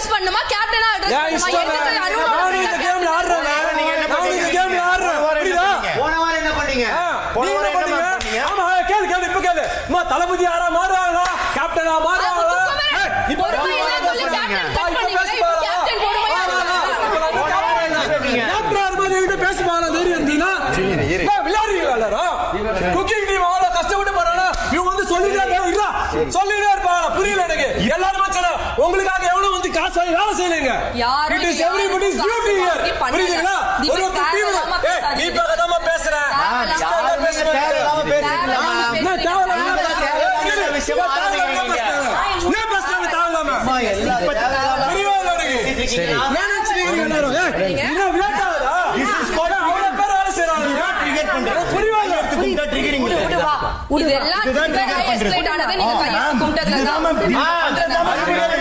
address பண்ணுமா கேப்டனா address பண்ணுமா நான் இந்த கேம்ல ஆடுறேன் நீங்க என்ன பண்ணீங்க இந்த கேம்ல ஆடுறேன் புரியுதா போன வாரம் என்ன பண்ணீங்க ஆமா கேளு இப்ப கேளு அம்மா தளபதி யாரா மாறுவாங்களா கேப்டனா மாறுவாங்களா இப்போ என்ன சொல்லி கேப்டன் கட் பண்ணீங்க கேப்டன் போடுமா கேப்டன் ஆர்மா கிட்ட பேசுவாங்க தைரியம் இருந்தீனா நான் விளையாடுறீங்களா எல்லாரும் குக்கிங் டீம் அவ்வளவு கஷ்டப்பட்டு போறாங்க இவங்க வந்து சொல்லிட்டே இருப்பாங்க புரியல எனக்கு எல்லாரும் மச்சானா உங்களுக்காக எவ்வளவு வந்து காசு வாங்கி வேலை செய்யறீங்க இட் இஸ் எவரிபடிஸ் டியூட்டி ஹியர் புரியுதுங்களா ஒரு டீம் நீ பக்கதாம பேசுற தேவையில்லாம பேசிக்கலாம் விஷயம் ஆரம்பிக்கிறீங்க என்ன பேசுறாங்க தாங்கலாமா சரி என்ன விளையாட்டாதா this is called அவ்வளவு பேர் வேலை செய்றாங்க கிரிக்கெட் பண்றது புரியுவாங்க ட்ரிகரிங் இதெல்லாம் எஸ்கலேட் ஆனது நீங்க கையை கும்பிட்டதுல தான்